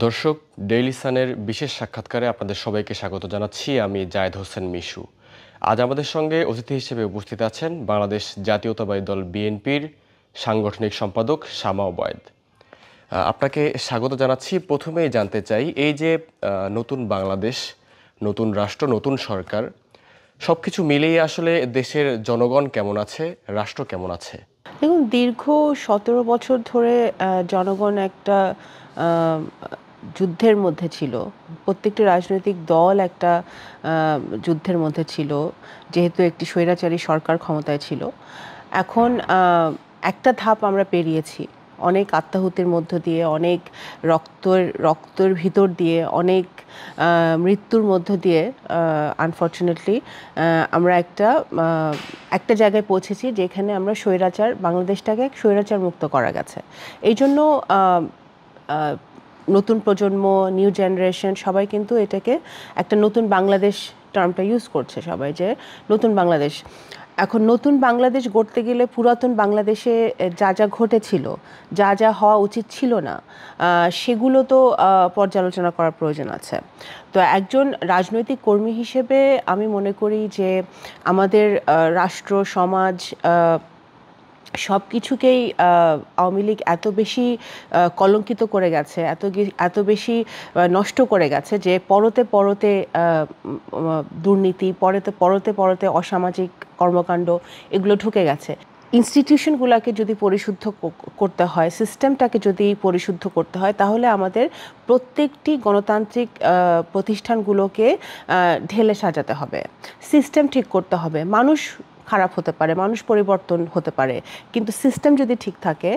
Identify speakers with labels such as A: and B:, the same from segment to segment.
A: দর্শক, ডেইলি সানের বিশেষ সাক্ষাৎকারে আপনাদের সবাইকে স্বাগত জানাচ্ছি। আমি জায়েদ হোসেন মিশু। আজ আমাদের সঙ্গে অতিথি হিসেবে উপস্থিত আছেন বাংলাদেশ জাতীয়তাবাদী দল বিএনপির সাংগঠনিক সম্পাদক শামা ওবায়েদ। আপনাকে স্বাগত জানাচ্ছি। প্রথমেই জানতে চাই, এই যে নতুন বাংলাদেশ, নতুন রাষ্ট্র, নতুন সরকার, সবকিছু মিলিয়ে আসলে দেশের জনগণ কেমন আছে, রাষ্ট্র কেমন আছে?
B: দেখুন, দীর্ঘ ১৭ বছর ধরে জনগণ একটা যুদ্ধের মধ্যে ছিল। প্রত্যেকটি রাজনৈতিক দল একটা যুদ্ধের মধ্যে ছিল, যেহেতু একটি স্বৈরাচারী সরকার ক্ষমতায় ছিল। এখন একটা ধাপ আমরা পেরিয়েছি। অনেক আত্মাহুতির মধ্য দিয়ে, অনেক রক্তের ভিতর দিয়ে, অনেক মৃত্যুর মধ্য দিয়ে আনফর্চুনেটলি আমরা একটা জায়গায় পৌঁছেছি যেখানে আমরা বাংলাদেশটাকে স্বৈরাচার মুক্ত করা গেছে। এই জন্য নতুন প্রজন্ম, নিউ জেনারেশন সবাই কিন্তু এটাকে একটা নতুন বাংলাদেশ টার্মটা ইউজ করছে সবাই, যে নতুন বাংলাদেশ। এখন নতুন বাংলাদেশ গড়তে গেলে পুরাতন বাংলাদেশে যা যা ঘটেছিল, যা যা হওয়া উচিত ছিল না, সেগুলো তো পর্যালোচনা করার প্রয়োজন আছে। তো একজন রাজনৈতিক কর্মী হিসেবে আমি মনে করি যে আমাদের রাষ্ট্র, সমাজ, সব কিছুকেই আওয়ামী লীগ এত বেশি কলঙ্কিত করে গেছে, এত বেশি নষ্ট করে গেছে যে পরতে পরতে দুর্নীতি, পরতে পরতে অসামাজিক কর্মকাণ্ড এগুলো ঢুকে গেছে। ইনস্টিটিউশনগুলোকে যদি পরিশুদ্ধ করতে হয়, সিস্টেমটাকে যদি পরিশুদ্ধ করতে হয়, তাহলে আমাদের প্রত্যেকটি গণতান্ত্রিক প্রতিষ্ঠানগুলোকে ঢেলে সাজাতে হবে, সিস্টেম ঠিক করতে হবে। মানুষ খারাপ হতে পারে, মানুষ পরিবর্তন হতে পারে, কিন্তু সিস্টেম যদি ঠিক থাকে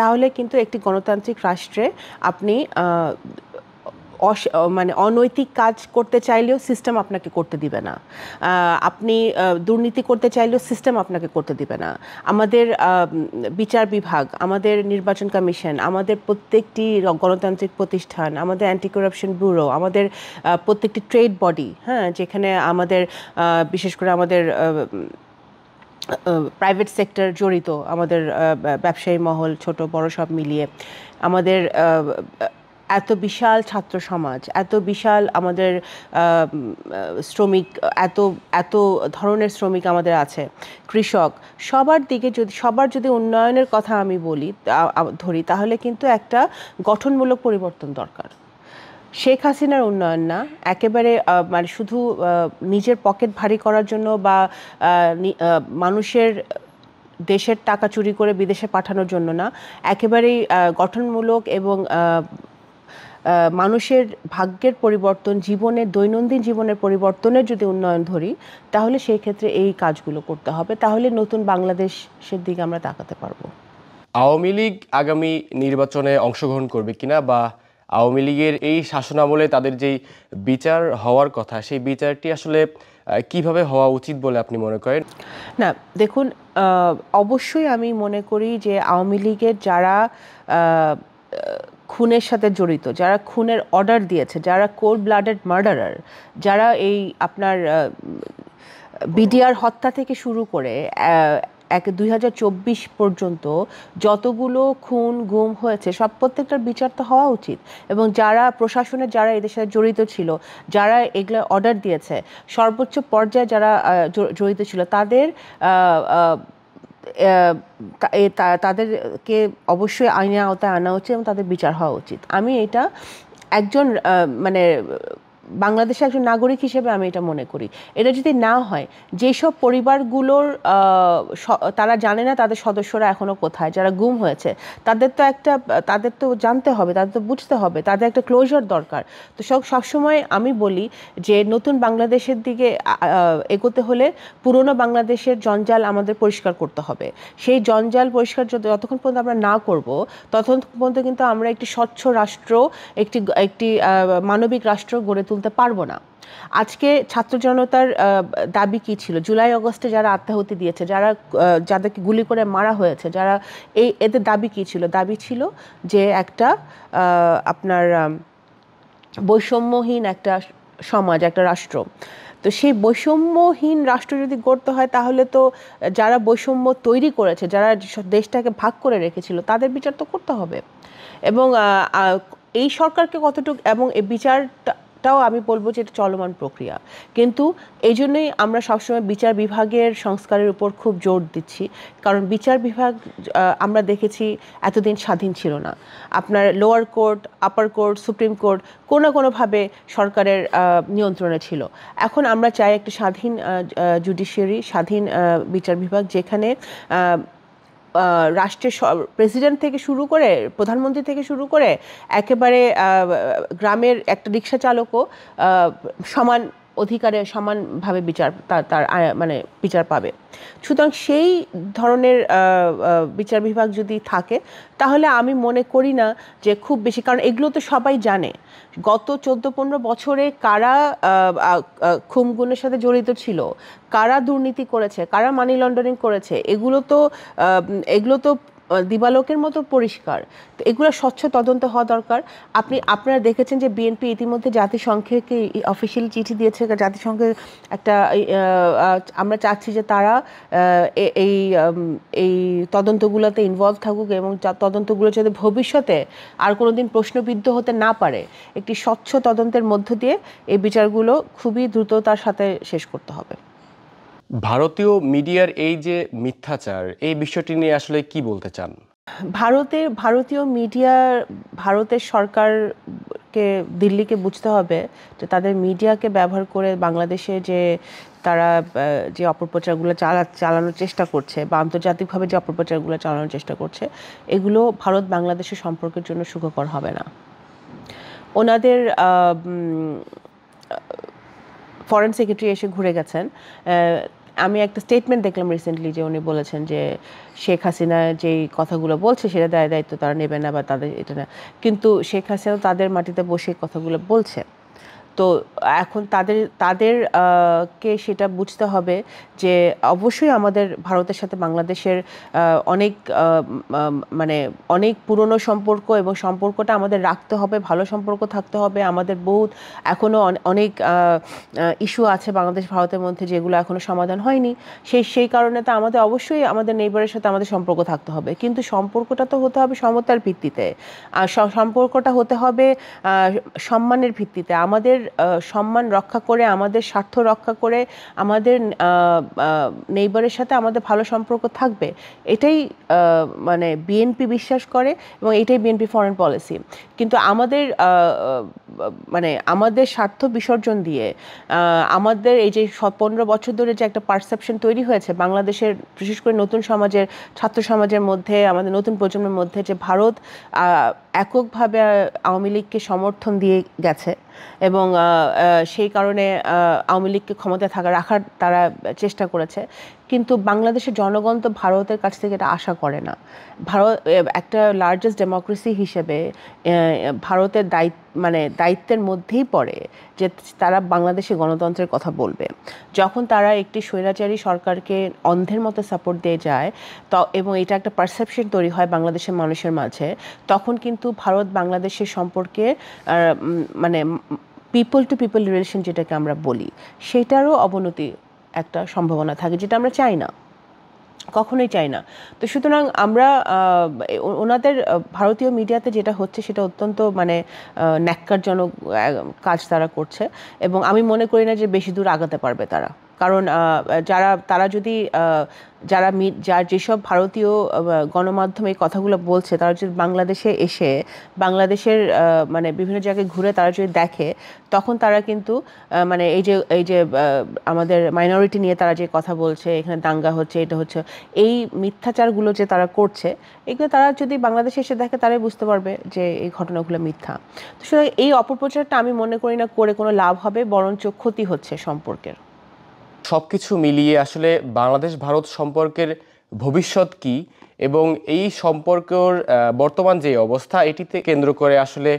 B: তাহলে কিন্তু একটি গণতান্ত্রিক রাষ্ট্রে আপনি মানে অনৈতিক কাজ করতে চাইলেও সিস্টেম আপনাকে করতে দিবে না, আপনি দুর্নীতি করতে চাইলেও সিস্টেম আপনাকে করতে দিবে না। আমাদের বিচার বিভাগ, আমাদের নির্বাচন কমিশন, আমাদের প্রত্যেকটি গণতান্ত্রিক প্রতিষ্ঠান, আমাদের অ্যান্টি কারাপশন ব্যুরো, আমাদের প্রত্যেকটি ট্রেড বডি, হ্যাঁ, যেখানে আমাদের বিশেষ করে আমাদের প্রাইভেট সেক্টর জড়িত, আমাদের ব্যবসায়ী মহল, ছোট বড় সব মিলিয়ে আমাদের এত বিশাল ছাত্র সমাজ, এত বিশাল আমাদের শ্রমিক, এত এত ধরনের শ্রমিক আমাদের আছে, কৃষক, সবার যদি উন্নয়নের কথা আমি ধরি, তাহলে কিন্তু একটা গঠনমূলক পরিবর্তন দরকার। শেখ হাসিনার উন্নয়ন না, একেবারে মানে শুধু নিজের পকেট ভারী করার জন্য বা মানুষের দেশের টাকা চুরি করে বিদেশে পাঠানোর জন্য না, একেবারেই গঠনমূলক এবং মানুষের ভাগ্যের পরিবর্তন, দৈনন্দিন জীবনের পরিবর্তনের যদি উন্নয়ন ধরি, তাহলে সেই ক্ষেত্রে এই কাজগুলো করতে হবে। তাহলে নতুন বাংলাদেশের দিকে আমরা তাকাতে পারবো।
A: আওয়ামী লীগ আগামী নির্বাচনে অংশগ্রহণ করবে কিনা, বা আওয়ামী লীগের এই শাসনামলে তাদের যেই বিচার হওয়ার কথা, সেই বিচারটি আসলে কিভাবে হওয়া উচিত বলে আপনি মনে করেন?
B: না, দেখুন, অবশ্যই আমি মনে করি যে আওয়ামী লীগের যারা খুনের সাথে জড়িত, যারা খুনের অর্ডার দিয়েছে, যারা কোল্ড ব্লাডেড মার্ডারার, যারা এই আপনার বিডিআর হত্যা থেকে শুরু করে 2024 পর্যন্ত যতগুলো খুন গুম হয়েছে, প্রত্যেকটার বিচার তো হওয়া উচিত। এবং যারা এদের সাথে জড়িত ছিল, যারা এগুলো অর্ডার দিয়েছে, সর্বোচ্চ পর্যায়ে যারা জড়িত ছিল, তাদেরকে অবশ্যই আইনের আওতায় আনা উচিত এবং তাদের বিচার হওয়া উচিত। আমি এটা একজন মানে বাংলাদেশের একজন নাগরিক হিসেবে আমি এটা মনে করি। এটা যদি না হয়, যেসব পরিবারগুলোর তারা জানে না তাদের সদস্যরা এখনো কোথায়, যারা গুম হয়েছে, তাদের তো জানতে হবে, তাদের তো বুঝতে হবে, তাদের একটা ক্লোজার দরকার। তো সবসময় আমি বলি যে নতুন বাংলাদেশের দিকে এগোতে হলে পুরনো বাংলাদেশের জঞ্জাল আমাদের পরিষ্কার করতে হবে। সেই জঞ্জাল পরিষ্কার যতক্ষণ পর্যন্ত আমরা না করব, ততক্ষণ পর্যন্ত কিন্তু আমরা একটি স্বচ্ছ রাষ্ট্র, একটি মানবিক রাষ্ট্র গড়ে তুলতে পারবো না। আজকে ছাত্র জনতার দাবি কি ছিল? জুলাই আগস্টে যারা আত্মাহুতি দিয়েছে, যাদেরকে গুলি করে মারা হয়েছে, এদের দাবি কি ছিল? দাবি ছিল যে একটা আপনার বৈষম্যহীন একটা সমাজ, একটা রাষ্ট্র। তো সেই বৈষম্যহীন রাষ্ট্র যদি গড়তে হয়, তাহলে তো যারা বৈষম্য তৈরি করেছে, যারা দেশটাকে ভাগ করে রেখেছিল, তাদের বিচার তো করতে হবে। এবং এই সরকারকে কতটুকু, এবং এই বিচারটাও আমি বলবো যে এটা চলমান প্রক্রিয়া, কিন্তু এই জন্যই আমরা সবসময় বিচার বিভাগের সংস্কারের উপর খুব জোর দিচ্ছি, কারণ বিচার বিভাগ আমরা দেখেছি এতদিন স্বাধীন ছিল না। আপনার লোয়ার কোর্ট, আপার কোর্ট, সুপ্রিম কোর্ট কোনোভাবে সরকারের নিয়ন্ত্রণে ছিল। এখন আমরা চাই একটা স্বাধীন জুডিশিয়ারি, স্বাধীন বিচার বিভাগ, যেখানে রাষ্ট্রের প্রেসিডেন্ট থেকে শুরু করে, প্রধানমন্ত্রী থেকে শুরু করে একেবারে গ্রামের একটা রিক্সা চালকও সমান অধিকারে সমানভাবে তার মানে বিচার পাবে। সুতরাং সেই ধরনের বিচার বিভাগ যদি থাকে, তাহলে আমি মনে করি না যে খুব বেশি, কারণ এগুলো তো সবাই জানে গত 14-15 বছরে কারা খুন-গুমের সাথে জড়িত ছিল, কারা দুর্নীতি করেছে, কারা মানি লন্ডারিং করেছে, এগুলো তো দিবালোকের মতো পরিষ্কার। তো এগুলো স্বচ্ছ তদন্ত হওয়া দরকার। আপনারা দেখেছেন যে বিএনপি ইতিমধ্যে জাতিসংঘকে অফিসিয়াল চিঠি দিয়েছে, জাতিসংঘের একটা আমরা চাচ্ছি যে তারা এই তদন্তগুলোতে ইনভলভ থাকুক, এবং তদন্তগুলো যাতে ভবিষ্যতে আর কোনোদিন প্রশ্নবিদ্ধ হতে না পারে, একটি স্বচ্ছ তদন্তের মধ্য দিয়ে এই বিচারগুলো খুবই দ্রুততার সাথে শেষ করতে হবে।
A: ভারতীয় মিডিয়ার এই যে মিথ্যাচার, এই বিষয়টি নিয়ে আসলে কি বলতে চান?
B: ভারতীয় মিডিয়া, ভারতের সরকারকে, দিল্লিকে বুঝতে হবে যে তাদের মিডিয়াকে ব্যবহার করে বাংলাদেশে যে তারা যে অপপ্রচারগুলো চালানোর চেষ্টা করছে, বা আন্তর্জাতিকভাবে যে অপপ্রচারগুলো চালানোর চেষ্টা করছে, এগুলো ভারত বাংলাদেশের সম্পর্কের জন্য সুখকর হবে না। ওনাদের ফরেন সেক্রেটারি এসে ঘুরে গেছেন। আমি একটা স্টেটমেন্ট দেখলাম রিসেন্টলি যে উনি বলেছেন যে শেখ হাসিনা যেই কথাগুলো বলছে সেটা দায়িত্ব তারা নেবে না, বা তাদের এটা না, কিন্তু শেখ হাসিনা তাদের মাটিতে বসে কথাগুলো বলছে। তো এখন তাদের কে সেটা বুঝতে হবে যে অবশ্যই আমাদের ভারতের সাথে বাংলাদেশের অনেক মানে অনেক পুরনো সম্পর্ক, এবং সম্পর্কটা আমাদের রাখতে হবে, ভালো সম্পর্ক থাকতে হবে। আমাদের বহুত এখনও অনেক ইস্যু আছে বাংলাদেশ ভারতের মধ্যে যেগুলো এখনও সমাধান হয়নি। সেই কারণে তো আমাদের অবশ্যই আমাদের নেইবারের সাথে আমাদের সম্পর্ক থাকতে হবে, কিন্তু সম্পর্কটা তো হতে হবে সমতার ভিত্তিতে, আর সম্পর্কটা হতে হবে সম্মানের ভিত্তিতে। আমাদের সম্মান রক্ষা করে, আমাদের স্বার্থ রক্ষা করে, আমাদের নেইবারের সাথে আমাদের ভালো সম্পর্ক থাকবে, এটাই মানে বিএনপি বিশ্বাস করে, এবং এটাই বিএনপি ফরেন পলিসি। কিন্তু আমাদের মানে আমাদের স্বার্থ বিসর্জন দিয়ে আমাদের এই যে 15 বছর ধরে যে একটা পারসেপশন তৈরি হয়েছে বাংলাদেশের, বিশেষ করে নতুন সমাজের, ছাত্র সমাজের মধ্যে, আমাদের নতুন প্রজন্মের মধ্যে, যে ভারত এককভাবে আওয়ামী লীগকে সমর্থন দিয়ে গেছে, এবং সেই কারণে আওয়ামী লীগকে ক্ষমতায় রাখার তারা চেষ্টা করেছে। কিন্তু বাংলাদেশের জনগণ তো ভারতের কাছ থেকে এটা আশা করে না। ভারত একটা লার্জেস্ট ডেমোক্রেসি হিসেবে ভারতের দায়িত্বের মধ্যেই পড়ে যে তারা বাংলাদেশে গণতন্ত্রের কথা বলবে। যখন তারা একটি স্বৈরাচারী সরকারকে অন্ধের মতো সাপোর্ট দিয়ে যায়, এবং এটা একটা পারসেপশন তৈরি হয় বাংলাদেশের মানুষের মাঝে, তখন কিন্তু ভারত বাংলাদেশের সম্পর্কে মানে পিপল টু পিপল রিলেশন যেটাকে আমরা বলি, সেটারও অবনতি একটা সম্ভাবনা থাকে, যেটা আমরা চাই না, কখনোই চাই না। তো সুতরাং আমরা ওনাদের ভারতীয় মিডিয়াতে যেটা হচ্ছে সেটা অত্যন্ত মানে ন্যাক্কারজনক কাজ তারা করছে, এবং আমি মনে করি না যে বেশি দূর আগাতে পারবে তারা। কারণ যেসব ভারতীয় গণমাধ্যমে এই কথাগুলো বলছে, তারা যদি বাংলাদেশে এসে বাংলাদেশের মানে বিভিন্ন জায়গায় ঘুরে তারা যদি দেখে, তখন তারা কিন্তু মানে এই যে আমাদের মাইনরিটি নিয়ে তারা যে কথা বলছে, এখানে দাঙ্গা হচ্ছে, এটা হচ্ছে, এই মিথ্যাচারগুলো যে তারা করছে, এগুলো তারা যদি বাংলাদেশে এসে দেখে, তারাই বুঝতে পারবে যে এই ঘটনাগুলো মিথ্যা। তো সুতরাং এই অপপ্রচারটা আমি মনে করি না করে কোনো লাভ হবে, বরঞ্চ ক্ষতি হচ্ছে সম্পর্কের।
A: সবকিছু মিলিয়ে আসলে বাংলাদেশ ভারত সম্পর্কের ভবিষ্যৎ কি, এবং এই সম্পর্কের বর্তমান যে অবস্থা, এটিতে কেন্দ্র করে আসলে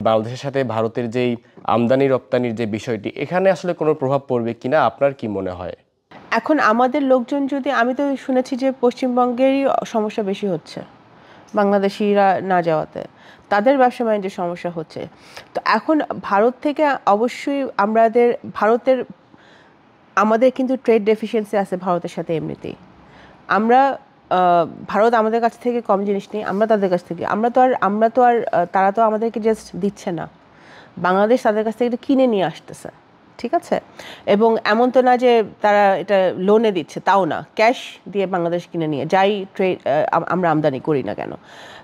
A: বাংলাদেশের সাথে ভারতের যেই আমদানি রপ্তানির যে বিষয়টি, এখানে আসলে কোনো প্রভাব পড়বে কিনা আপনার কি মনে হয়?
B: এখন আমাদের লোকজন যদি, আমি তো শুনেছি যে পশ্চিমবঙ্গেরই সমস্যা বেশি হচ্ছে বাংলাদেশিরা না যাওয়াতে, তাদের ব্যবসা বাণিজ্যের সমস্যা হচ্ছে। তো এখন ভারত থেকে অবশ্যই আমাদের কিন্তু ট্রেড ডেফিসিয়েন্সি আছে ভারতের সাথে এমনিতেই। আমরা ভারত আমাদের কাছ থেকে কম জিনিস নেই, আমরা তাদের কাছ থেকে, আমরা তো আর তারা তো আমাদেরকে জাস্ট দিচ্ছে না, বাংলাদেশ তাদের কাছ থেকে এটা কিনে নিয়ে আসতেছে, ঠিক আছে? এবং এমন তো না যে তারা এটা লোনে দিচ্ছে, তাও না, ক্যাশ দিয়ে বাংলাদেশ কিনে নিয়ে যাই ট্রেড আমরা আমদানি করি না কেন।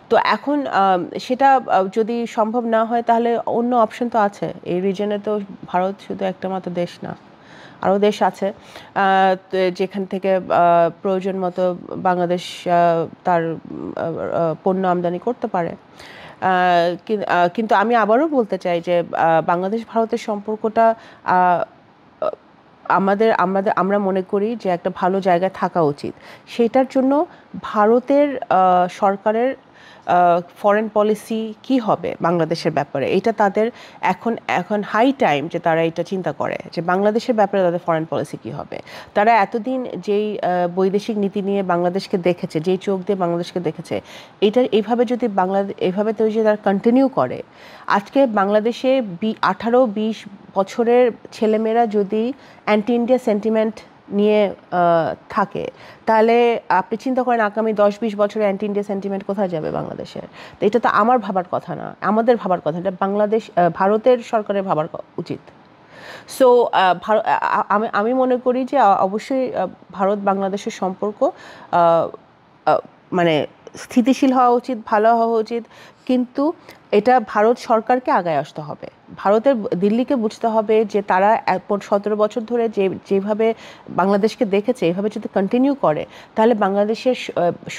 B: তো এখন সেটা যদি সম্ভব না হয় তাহলে অন্য অপশন তো আছে। এই রিজনে তো ভারত শুধু একটা মাত্র দেশ না, আরও দেশ আছে যেখান থেকে প্রয়োজন মতো বাংলাদেশ তার পণ্য আমদানি করতে পারে। কিন্তু আমি আবারও বলতে চাই যে বাংলাদেশ ভারতের সম্পর্কটা আমরা মনে করি যে একটা ভালো জায়গায় থাকা উচিত। সেটার জন্য ভারতের সরকারের ফরেন পলিসি কি হবে বাংলাদেশের ব্যাপারে, এটা তাদের এখন হাই টাইম যে তারা এটা চিন্তা করে যে বাংলাদেশের ব্যাপারে তাদের ফরেন পলিসি কি হবে। তারা এতদিন যেই বৈদেশিক নীতি নিয়ে বাংলাদেশকে দেখেছে, যেই চোখ দিয়ে বাংলাদেশকে দেখেছে, এইভাবে যদি এইভাবে তো যদি তারা কন্টিনিউ করে, আজকে বাংলাদেশে 18-20 বছরের ছেলেমেয়েরা যদি অ্যান্টি ইন্ডিয়া সেন্টিমেন্ট নিয়ে থাকে, তাহলে আপনি চিন্তা করেন আগামী 10-20 বছরে অ্যান্টি ইন্ডিয়া সেন্টিমেন্ট কোথায় যাবে বাংলাদেশের। তো এটা তো আমার ভাবার কথা না, আমাদের ভাবার কথা, এটা ভারতের সরকারের ভাবার উচিত। সো আমি মনে করি যে অবশ্যই ভারত বাংলাদেশের সম্পর্ক মানে স্থিতিশীল হওয়া উচিত, ভালো হওয়া উচিত, কিন্তু এটা ভারত সরকারকে আগায় আসতে হবে। দিল্লিকে বুঝতে হবে যে তারা 17 বছর ধরে যেভাবে বাংলাদেশকে দেখেছে, এভাবে যদি কন্টিনিউ করে, তাহলে বাংলাদেশের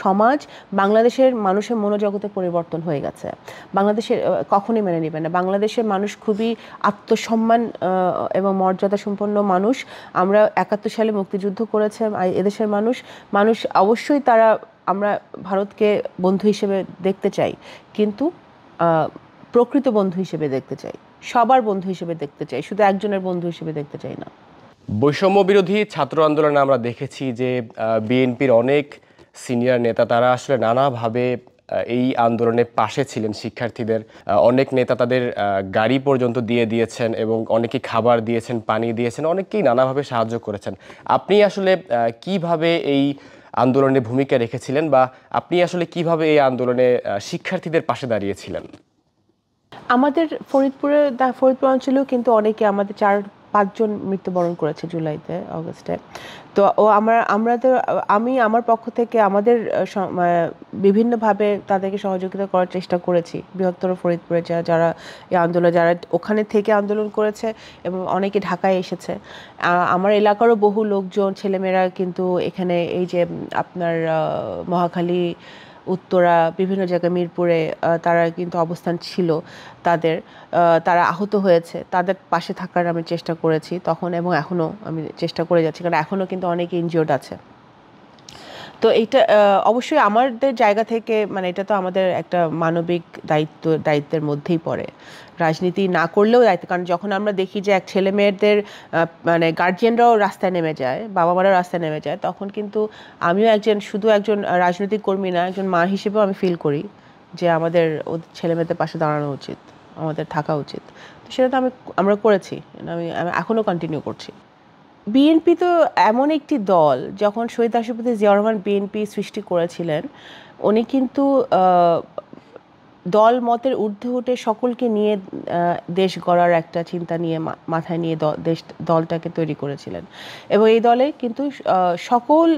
B: সমাজ, বাংলাদেশের মানুষের মনোজগতে পরিবর্তন হয়ে গেছে। বাংলাদেশের কখনোই মেনে নেবে না। বাংলাদেশের মানুষ খুবই আত্মসম্মান এবং মর্যাদা সম্পন্ন মানুষ। আমরা 71 সালে মুক্তিযুদ্ধ করেছে এদেশের মানুষ অবশ্যই আমরা ভারতকে বন্ধু হিসেবে দেখতে চাই, কিন্তু প্রকৃত বন্ধু হিসেবে দেখতে চাই, সবার বন্ধু হিসেবে দেখতে চাই, শুধু একজনের বন্ধু হিসেবে দেখতে চাই না।
A: বৈষম্য বিরোধী ছাত্র আন্দোলনে আমরা দেখেছি যে বিএনপির অনেক সিনিয়র নেতা তারা আসলে নানাভাবে এই আন্দোলনের পাশে ছিলেন। শিক্ষার্থীদের অনেক নেতা তাদের গাড়ি পর্যন্ত দিয়ে দিয়েছেন এবং অনেকেই খাবার দিয়েছেন, পানি দিয়েছেন, অনেকেই নানাভাবে সাহায্য করেছেন। আপনি আসলে কিভাবে এই আন্দোলনে ভূমিকা রেখেছিলেন, বা আপনি আসলে কিভাবে এই আন্দোলনে শিক্ষার্থীদের পাশে দাঁড়িয়েছিলেন?
B: আমাদের ফরিদপুর অঞ্চলেও কিন্তু অনেকে, আমাদের 4-5 জন মৃত্যুবরণ করেছে আগস্টে। তো আমি আমার পক্ষ থেকে আমাদের বিভিন্নভাবে তাদেরকে সহযোগিতা করার চেষ্টা করেছি। বৃহত্তর ফরিদপুরে যারা এই আন্দোলন, যারা ওখানে থেকে আন্দোলন করেছে এবং অনেকে ঢাকায় এসেছে। আমার এলাকারও বহু লোকজন, ছেলেমেয়েরা কিন্তু এখানে এই যে আপনার মহাখালী, উত্তরা, বিভিন্ন জায়গায়, মিরপুরে তারা কিন্তু অবস্থান ছিল তারা আহত হয়েছে, তাদের পাশে থাকার আমি চেষ্টা করেছি তখন এবং এখনও আমি চেষ্টা করে যাচ্ছি, কারণ এখনও কিন্তু অনেকে ইনজিওর্ড আছে। তো এইটা অবশ্যই আমাদের জায়গা থেকে, মানে এটা তো আমাদের একটা মানবিক দায়িত্বের মধ্যেই পড়ে, রাজনীতি না করলেও দায়িত্ব। কারণ যখন আমরা দেখি যে ছেলে মেয়েদের মানে গার্জিয়ানরাও রাস্তায় নেমে যায়, বাবা মারাও রাস্তায় নেমে যায়, তখন কিন্তু আমিও শুধু একজন রাজনৈতিক কর্মী না, একজন মা হিসেবেও আমি ফিল করি যে আমাদের ওদের ছেলে মেয়েদের পাশে দাঁড়ানো উচিত, আমাদের থাকা উচিত। তো সেটা তো আমরা করেছি, আমি এখনও কন্টিনিউ করছি। বিএনপি তো এমন একটি দল, যখন শহীদ রাষ্ট্রপতি জিয়াউর রহমান বিএনপি সৃষ্টি করেছিলেন, উনি কিন্তু দল মতের ঊর্ধ্বে উঠে সকলকে নিয়ে দেশ গড়ার একটা চিন্তা নিয়ে মাথায় নিয়ে দলটাকে তৈরি করেছিলেন। এবং এই দলে কিন্তু সকল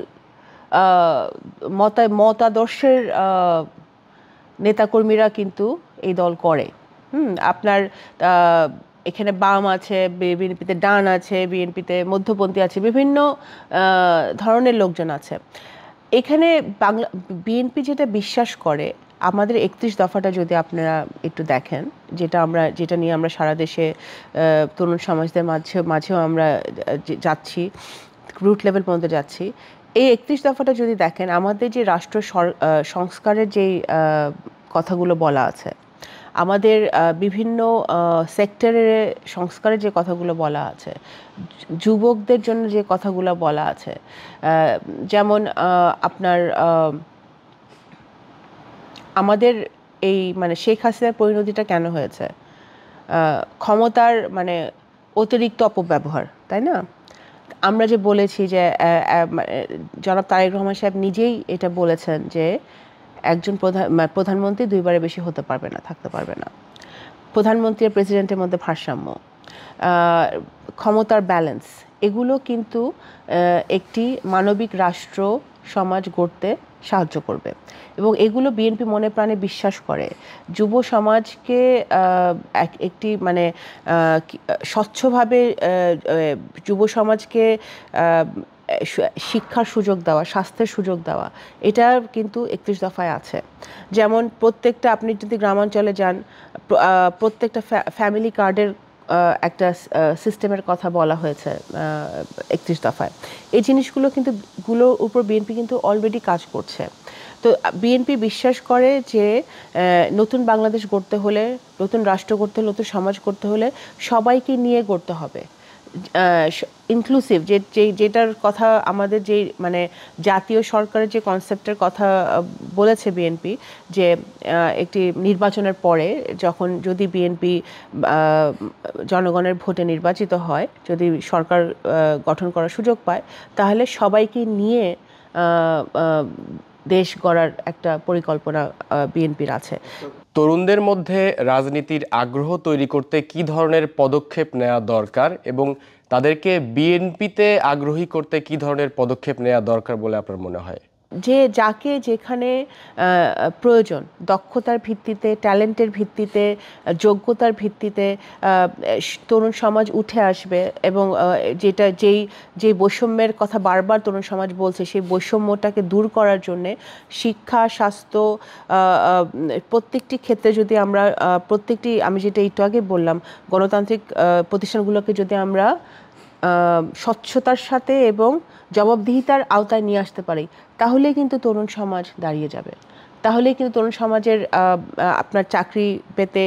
B: মতাদর্শের নেতাকর্মীরা কিন্তু এই দল করে। আপনার এখানে বাম আছে, বিএনপিতে ডান আছে, বিএনপিতে মধ্যপন্থী আছে, বিভিন্ন ধরনের লোকজন আছে এখানে। বিএনপি যেটা বিশ্বাস করে, আমাদের 31 দফাটা যদি আপনারা একটু দেখেন, যেটা নিয়ে আমরা সারা দেশে তরুণ সমাজদের মাঝেও আমরা যাচ্ছি, রুট লেভেল পর্যন্ত যাচ্ছি, এই 31 দফাটা যদি দেখেন, আমাদের যে রাষ্ট্র সংস্কারের যেই কথাগুলো বলা আছে, আমাদের বিভিন্ন সেক্টরের সংস্কারের যে কথাগুলো বলা আছে, যুবকদের জন্য যে কথাগুলো বলা আছে, যেমন আপনার আমাদের এই মানে শেখ হাসিনার পরিণতিটা কেন হয়েছে, ক্ষমতার মানে অতিরিক্ত অপব্যবহার, তাই না? আমরা যে বলেছি যে জনাব তারেক রহমান সাহেব নিজেই এটা বলেছেন যে একজন প্রধানমন্ত্রী দুইবারের বেশি হতে পারবে না, থাকতে পারবে না। প্রধানমন্ত্রী আর প্রেসিডেন্টের মধ্যে ভারসাম্য, ক্ষমতার ব্যালেন্স, এগুলো কিন্তু একটি মানবিক রাষ্ট্র সমাজ গড়তে সাহায্য করবে এবং এগুলো বিএনপি মনে প্রাণে বিশ্বাস করে। যুব সমাজকে একটি মানে স্বচ্ছভাবে যুব সমাজকে শিক্ষার সুযোগ দেওয়া, স্বাস্থ্যের সুযোগ দেওয়া, এটা কিন্তু 31 দফায় আছে। যেমন প্রত্যেকটা, আপনি যদি গ্রামাঞ্চলে যান, প্রত্যেকটা ফ্যামিলি কার্ডের একটা সিস্টেমের কথা বলা হয়েছে 31 দফায়। এই জিনিসগুলো কিন্তু গুলোর উপর বিএনপি কিন্তু অলরেডি কাজ করছে। তো বিএনপি বিশ্বাস করে যে নতুন বাংলাদেশ গড়তে হলে, নতুন রাষ্ট্র গড়তে হলে, নতুন সমাজ গড়তে হলে সবাইকে নিয়ে গড়তে হবে, ইনক্লুসিভ, যেটার কথা আমাদের যে মানে জাতীয় সরকারের যে কনসেপ্টের কথা বলেছে বিএনপি, যে একটি নির্বাচনের পরে যখন যদি বিএনপি জনগণের ভোটে নির্বাচিত হয়, যদি সরকার গঠন করার সুযোগ পায়, তাহলে সবাইকে নিয়ে দেশ গড়ার একটা পরিকল্পনা বিএনপির আছে।
A: তরুণদের মধ্যে রাজনীতির আগ্রহ তৈরি করতে কি ধরনের পদক্ষেপ নেওয়া দরকার এবং তাদেরকে বিএনপিতে আগ্রহী করতে কি ধরনের পদক্ষেপ নেওয়া দরকার বলে আপনার মনে হয়?
B: যে যাকে যেখানে প্রয়োজন, দক্ষতার ভিত্তিতে, ট্যালেন্টের ভিত্তিতে, যোগ্যতার ভিত্তিতে তরুণ সমাজ উঠে আসবে এবং যেটা যেই বৈষম্যের কথা বারবার তরুণ সমাজ বলছে, সেই বৈষম্যটাকে দূর করার জন্যে শিক্ষা, স্বাস্থ্য, প্রত্যেকটি ক্ষেত্রে যদি আমরা প্রত্যেকটি, আমি যেটা একটু আগে বললাম, গণতান্ত্রিক প্রতিষ্ঠানগুলোকে যদি আমরা স্বচ্ছতার সাথে এবং জবাবদিহিতার আওতায় নিয়ে আসতে পারি, তাহলেই কিন্তু তরুণ সমাজ দাঁড়িয়ে যাবে। তাহলেই কিন্তু তরুণ সমাজের আপনার চাকরি পেতে,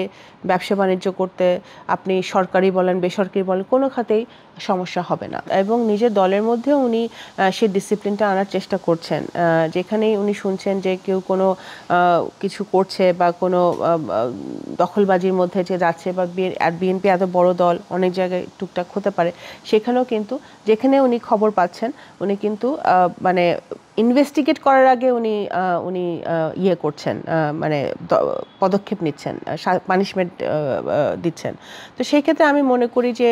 B: ব্যবসা বাণিজ্য করতে, আপনি সরকারি বলেন বেসরকারি বলেন, কোনো খাতেই সমস্যা হবে না। এবং নিজের দলের মধ্যেও উনি সেই ডিসিপ্লিনটা আনার চেষ্টা করছেন। যেখানেই উনি শুনছেন যে কেউ কোনো কিছু করছে বা কোনো দখলবাজির মধ্যে যে যাচ্ছে, বা বিএনপি এত বড় দল, অনেক জায়গায় টুকটাক হতে পারে, সেখানেও কিন্তু যেখানে উনি খবর পাচ্ছেন, উনি কিন্তু মানে ইনভেস্টিগেট করার আগে উনি ইয়ে করছেন, মানে পদক্ষেপ নিচ্ছেন, পানিশমেন্ট দিচ্ছেন। তো সেই ক্ষেত্রে আমি মনে করি যে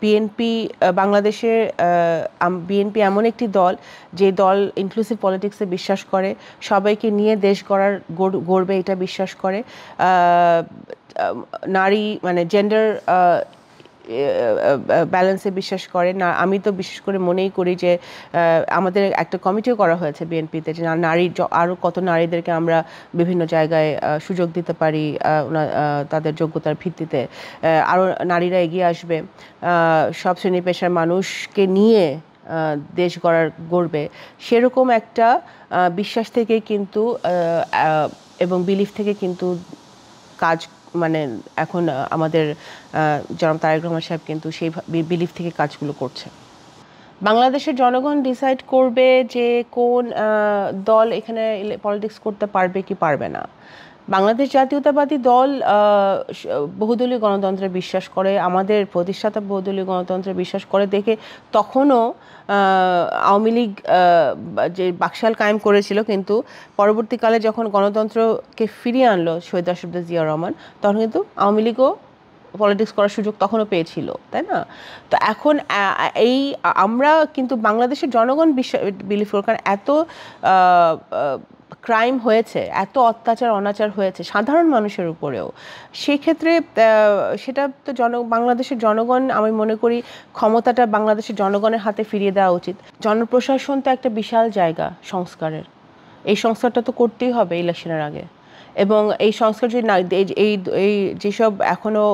B: বিএনপি বাংলাদেশে, বিএনপি এমন একটি দল যে দল ইনক্লুসিভ পলিটিক্সে বিশ্বাস করে, সবাইকে নিয়ে দেশ গড়বে এটা বিশ্বাস করে, নারী মানে জেন্ডার ব্যালেন্সে বিশ্বাস করে না। আমি তো বিশেষ করে মনেই করি যে আমাদের একটা কমিটিও করা হয়েছে বিএনপিতে, যে নারী আরও কত নারীদেরকে আমরা বিভিন্ন জায়গায় সুযোগ দিতে পারি, তাদের যোগ্যতার ভিত্তিতে আরও নারীরা এগিয়ে আসবে, সব শ্রেণী পেশার মানুষকে নিয়ে দেশ গড়বে, সেরকম একটা বিশ্বাস থেকে কিন্তু এবং বিলিফ থেকে কিন্তু কাজ, মানে এখন আমাদের জনাব তারেক রহমান সাহেব কিন্তু সেই বিলিফ থেকে কাজগুলো করছে। বাংলাদেশের জনগণ ডিসাইড করবে যে কোন দল এখানে পলিটিক্স করতে পারবে কি পারবে না। বাংলাদেশ জাতীয়তাবাদী দল বহুদলীয় গণতন্ত্রে বিশ্বাস করে, আমাদের প্রতিষ্ঠাতা বহুদলীয় গণতন্ত্রে বিশ্বাস করে দেখে তখনও আওয়ামী লীগ যে বাকশাল কায়েম করেছিল, কিন্তু পরবর্তীকালে যখন গণতন্ত্রকে ফিরিয়ে আনলো শহীদ রাষ্ট্রপতি জিয়া রহমান, তখন কিন্তু আওয়ামী লীগও পলিটিক্স করার সুযোগ তখনও পেয়েছিল, তাই না? তো এখন এই আমরা কিন্তু বাংলাদেশের জনগণ বিলিভ করে, কারণ এত ক্রাইম হয়েছে, এত অত্যাচার অনাচার হয়েছে সাধারণ মানুষের উপরেও, সেক্ষেত্রে সেটা তো বাংলাদেশের জনগণ, আমি মনে করি ক্ষমতাটা বাংলাদেশের জনগণের হাতে ফিরিয়ে দেওয়া উচিত। জনপ্রশাসন তো একটা বিশাল জায়গা সংস্কারের, এই সংস্কারটা তো করতেই হবে ইলেকশনের আগে। এবং এই সংস্কার যদি না, এই যেসব এখনও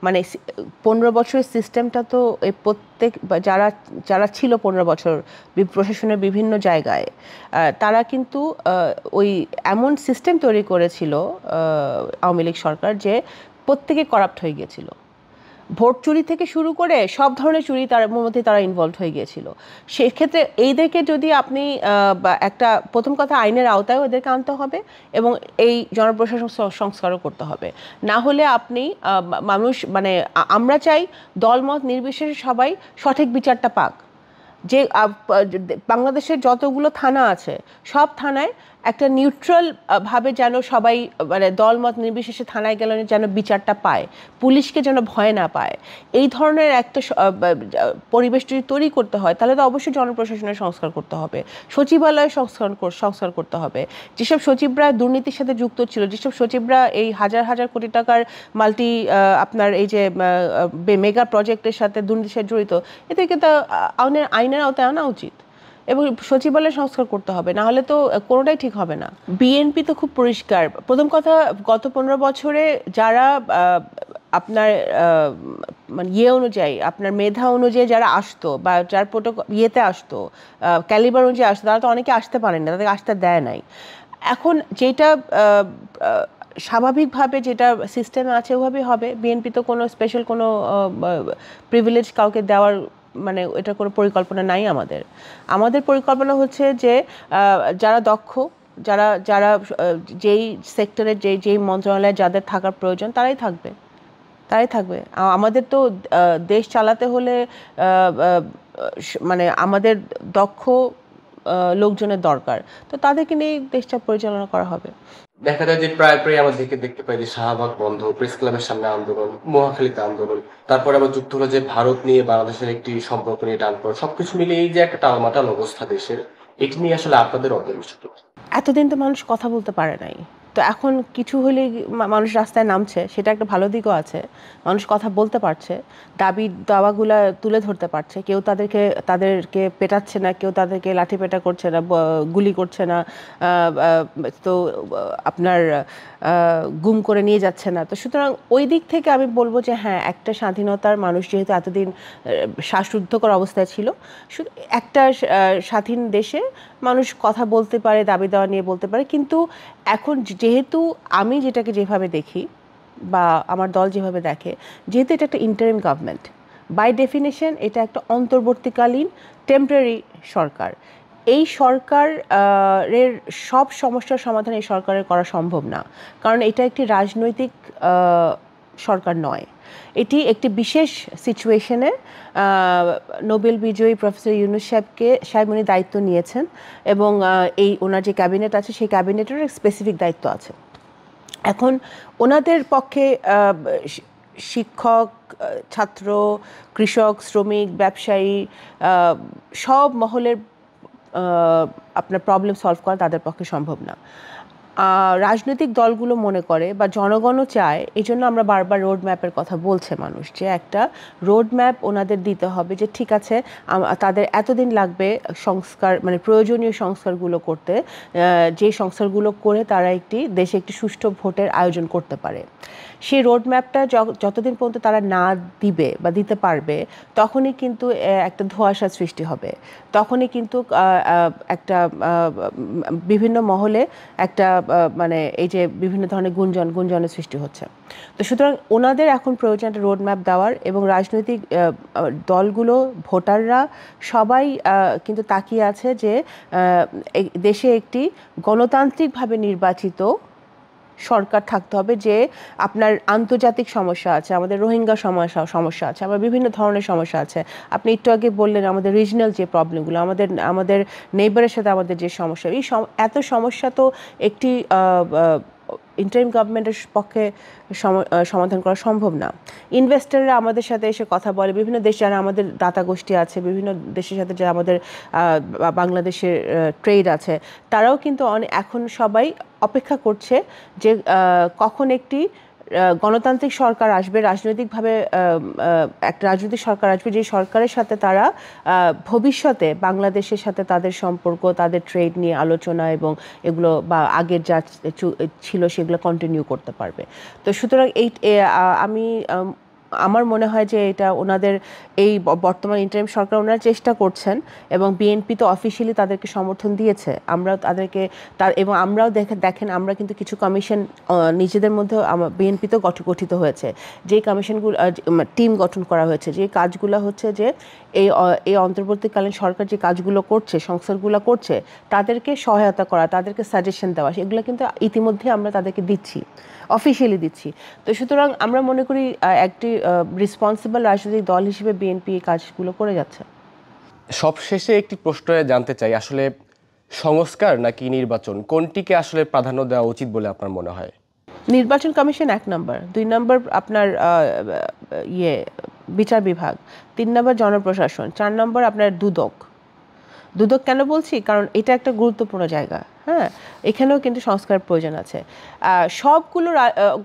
B: মানে 15 বছরের সিস্টেমটা তো এই প্রত্যেক যারা ছিল 15 বছর প্রশাসনের বিভিন্ন জায়গায়, তারা কিন্তু ওই এমন সিস্টেম তৈরি করেছিল আওয়ামী লীগ সরকার, যে প্রত্যেকে করাপ্ট হয়ে গিয়েছিল। ভোট চুরি থেকে শুরু করে সব ধরনের চুরি তার মধ্যে তারা ইনভলভ হয়ে গিয়েছিল। সেক্ষেত্রে এইদেরকে যদি আপনি বা একটা প্রথম কথা আইনের আওতায় ওদেরকে আনতে হবে এবং এই জনপ্রশাসন সংস্কারও করতে হবে। না হলে আপনি মানুষ মানে আমরা চাই দলমত নির্বিশেষে সবাই সঠিক বিচারটা পাক। যে বাংলাদেশের যতগুলো থানা আছে সব থানায় একটা নিউট্রাল ভাবে যেন সবাই মানে দলমত নির্বিশেষে থানায় গেলে যেন বিচারটা পায়, পুলিশকে যেন ভয় না পায়, এই ধরনের একটা পরিবেশ যদি তৈরি করতে হয় তাহলে তো অবশ্যই জনপ্রশাসনের সংস্কার করতে হবে, সচিবালয় সংস্কার করতে হবে। যেসব সচিবরা দুর্নীতির সাথে যুক্ত ছিল, যেসব সচিবরা এই হাজার হাজার কোটি টাকার আপনার এই যে মেগা প্রজেক্টের সাথে দুর্নীতির সাথে জড়িত, এদেরকে তো আইনের আওতায় আনা উচিত এবং সচিবালয় সংস্কার করতে হবে, না হলে তো কোনোটাই ঠিক হবে না। বিএনপি তো খুব পরিষ্কার। প্রথম কথা, গত 15 বছরে যারা আপনার মানে অনুযায়ী আপনার মেধা অনুযায়ী যারা আসতো বা যার ইয়েতে আসতো, ক্যালিবার অনুযায়ী আসতো, তারা তো অনেকে আসতে পারেন না, তাদেরকে আসতে দেয় নাই। এখন যেটা স্বাভাবিকভাবে যেটা সিস্টেমে আছে ওভাবেই হবে। বিএনপি তো কোনো স্পেশাল কোনো প্রিভিলেজ কাউকে দেওয়ার মানে এটার কোনো পরিকল্পনা নাই। আমাদের পরিকল্পনা হচ্ছে যে যারা দক্ষ, যারা যারা যেই সেক্টরে যেই মন্ত্রণালয়ে যাদের থাকার প্রয়োজন তারাই থাকবে। আমাদের তো দেশ চালাতে হলে মানে আমাদের দক্ষ লোকজনের দরকার, তো তাদেরকে নিয়ে দেশটা পরিচালনা করা হবে।
A: দেখা যায় যে প্রায় প্রায় আমাদেরকে দেখতে পাই যে শাহবাগ বন্ধ, প্রেস ক্লাবের সামনে আন্দোলন, মহাখালীতে আন্দোলন, তারপরে আবার যুক্ত হলো যে ভারত নিয়ে বাংলাদেশের একটি সম্পর্ক নিয়ে টানপড়, সবকিছু মিলিয়ে এই যে একটা টালমাটাল অবস্থা দেশের, এটি নিয়ে আসলে আপনাদের অপরিচিত।
B: এতদিন তো মানুষ কথা বলতে পারে নাই, তো এখন কিছু হলে মানুষ রাস্তায় নামছে, সেটা একটা ভালো দিকও আছে। মানুষ কথা বলতে পারছে, দাওয়াগুলা তুলে ধরতে পারছে, কেউ তাদেরকে পেটাচ্ছে না, কেউ তাদেরকে লাঠি পেটা করছে না, গুলি করছে না, তো আপনার গুম করে নিয়ে যাচ্ছে না। তো সুতরাং ওই দিক থেকে আমি বলবো যে হ্যাঁ, একটা স্বাধীনতার মানুষ যেহেতু এতদিন শ্বাসরুদ্ধকর অবস্থায় ছিল, একটা স্বাধীন দেশে মানুষ কথা বলতে পারে, দাবি দেওয়া নিয়ে বলতে পারে। কিন্তু এখন যেহেতু আমি যেটাকে যেভাবে দেখি বা আমার দল যেভাবে দেখে, যেহেতু এটা একটা ইন্টারিম গভর্নমেন্ট, বাই ডেফিনেশন এটা একটা অন্তর্বর্তীকালীন টেম্পোরারি সরকার। এই সরকারের সব সমস্যার সমাধান এই সরকারের করা সম্ভব না, কারণ এটা একটি রাজনৈতিক সরকার নয়। এটি একটি বিশেষ সিচুয়েশনে নোবেল বিজয়ী প্রফেসর ইউনূস সাহেব উনি দায়িত্ব নিয়েছেন এবং এই ওনার যে ক্যাবিনেট আছে সেই ক্যাবিনেটের স্পেসিফিক দায়িত্ব আছে। এখন ওনাদের পক্ষে শিক্ষক, ছাত্র, কৃষক, শ্রমিক, ব্যবসায়ী সব মহলের আপনার প্রবলেম সলভ করা তাদের পক্ষে সম্ভব না। রাজনৈতিক দলগুলো মনে করে বা জনগণও চায়, এই জন্য আমরা বারবার রোড ম্যাপের কথা বলছে মানুষ, যে একটা রোড ম্যাপ ওনাদের দিতে হবে, যে ঠিক আছে তাদের এতদিন লাগবে সংস্কার মানে প্রয়োজনীয় সংস্কারগুলো করতে, যে সংস্কারগুলো করে তারা দেশে একটি সুষ্ঠু ভোটের আয়োজন করতে পারে। সেই রোড ম্যাপটা যতদিন পর্যন্ত তারা না দিবে বা দিতে পারবে, তখনই কিন্তু একটা ধোঁয়াশা সৃষ্টি হবে, তখনই কিন্তু একটা বিভিন্ন মহলে একটা মানে এই যে বিভিন্ন ধরনের গুঞ্জনের সৃষ্টি হচ্ছে। তো সুতরাং ওনাদের এখন প্রয়োজন একটা রোড ম্যাপ দেওয়ার, এবং রাজনৈতিক দলগুলো, ভোটাররা সবাই কিন্তু তাকিয়ে আছে যে দেশে একটি গণতান্ত্রিকভাবে নির্বাচিত সরকার থাকতে হবে, যে আপনার আন্তর্জাতিক সমস্যা আছে, আমাদের রোহিঙ্গা সমস্যা আছে, আবার বিভিন্ন ধরনের সমস্যা আছে। আপনি একটু আগে বললেন আমাদের রিজনাল যে প্রবলেমগুলো, আমাদের নেইবারের সাথে আমাদের যে সমস্যা, এত সমস্যা তো একটি ইন্টারিম গভর্নমেন্টের পক্ষে সমাধান করা সম্ভব না। ইনভেস্টররা আমাদের সাথে এসে কথা বলে, বিভিন্ন দেশ যারা আমাদের দাতা গোষ্ঠী আছে, বিভিন্ন দেশের সাথে যারা আমাদের বাংলাদেশের ট্রেড আছে, তারাও কিন্তু এখন সবাই অপেক্ষা করছে যে কখন একটি গণতান্ত্রিক সরকার আসবে, রাজনৈতিকভাবে একটা রাজনৈতিক সরকার আসবে, যে সরকারের সাথে তারা ভবিষ্যতে বাংলাদেশের সাথে তাদের সম্পর্ক, তাদের ট্রেড নিয়ে আলোচনা এবং এগুলো বা আগের যা ছিল সেগুলো কন্টিনিউ করতে পারবে। তো সুতরাং আমি আমার মনে হয় যে এটা ওনাদের এই বর্তমান ইন্টারিম সরকার ওনারা চেষ্টা করছেন এবং বিএনপি তো অফিসিয়ালি তাদেরকে সমর্থন দিয়েছে, আমরা তাদেরকে এবং আমরাও দেখেন আমরা কিন্তু কিছু কমিশন নিজেদের মধ্যে বিএনপি তো গঠিত হয়েছে, যে কমিশনগুলো টিম গঠন করা হয়েছে, যে কাজগুলো হচ্ছে যে এই অন্তর্বর্তীকালীন সরকার যে কাজগুলো করছে, সংস্কারগুলো করছে, তাদেরকে সহায়তা করা, তাদেরকে সাজেশন দেওয়া, এগুলো কিন্তু ইতিমধ্যে আমরা তাদেরকে দিচ্ছি, অফিসিয়ালি দিচ্ছি। তো সুতরাং আমরা মনে করি একটি রেসপন্সিবল রাজনৈতিক দল হিসেবে বিএনপি এই কাজগুলো করে যাচ্ছে।
A: সবশেষে একটি প্রশ্ন জানতে চাই, আসলে সংস্কার নাকি নির্বাচন, কোনটিকে আসলে প্রাধান্য দেওয়া উচিত বলে আপনার মনে হয়?
B: নির্বাচন কমিশন 1 নম্বর, 2 নম্বর আপনার বিচার বিভাগ, 3 নম্বর জনপ্রশাসন, 4 নম্বর আপনার দুদক। দুদক কেন বলছি, কারণ এটা একটা গুরুত্বপূর্ণ জায়গা। হ্যাঁ, এখানেও কিন্তু সংস্কারের প্রয়োজন আছে। সবগুলো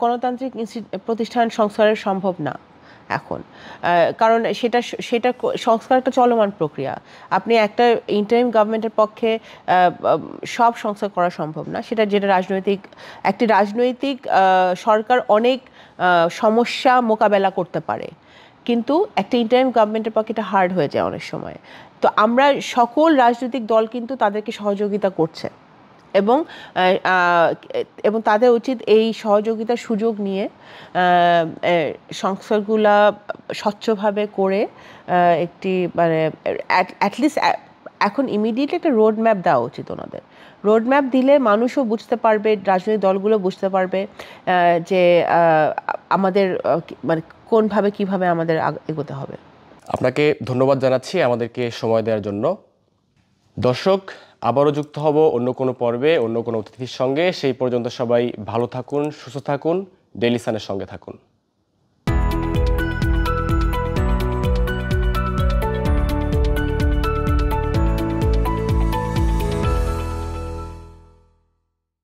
B: গণতান্ত্রিক প্রতিষ্ঠান সংস্কারের সম্ভব না এখন, কারণ সেটা সংস্কার একটা চলমান প্রক্রিয়া। আপনি একটা ইন্টারিম গভর্নমেন্টের পক্ষে সব সংস্কার করা সম্ভব না, যেটা একটি রাজনৈতিক সরকার অনেক সমস্যা মোকাবেলা করতে পারে, কিন্তু একটা ইন্টারিম গভর্নমেন্টের পক্ষে এটা হার্ড হয়ে যায় অনেক সময়। তো আমরা সকল রাজনৈতিক দল কিন্তু তাদেরকে সহযোগিতা করছে এবং তাদের উচিত এই সহযোগিতার সুযোগ নিয়ে সংস্কারগুলা স্বচ্ছভাবে করে একটি মানে অ্যাটলিস্ট এখন ইমিডিয়েটলি একটা রোড ম্যাপ দেওয়া উচিত ওনাদের। রোড ম্যাপ দিলে মানুষও বুঝতে পারবে, রাজনৈতিক দলগুলো বুঝতে পারবে যে আমাদের মানে কোনভাবে কিভাবে আমাদের এগোতে হবে।
A: আপনাকে ধন্যবাদ জানাচ্ছি আমাদেরকে সময় দেওয়ার জন্য। দর্শক, আবারও যুক্ত হব অন্য কোনো পর্বে অন্য কোনো অতিথির সঙ্গে। সেই পর্যন্ত সবাই ভালো থাকুন, সুস্থ থাকুন, ডেইলি সানের সঙ্গে থাকুন।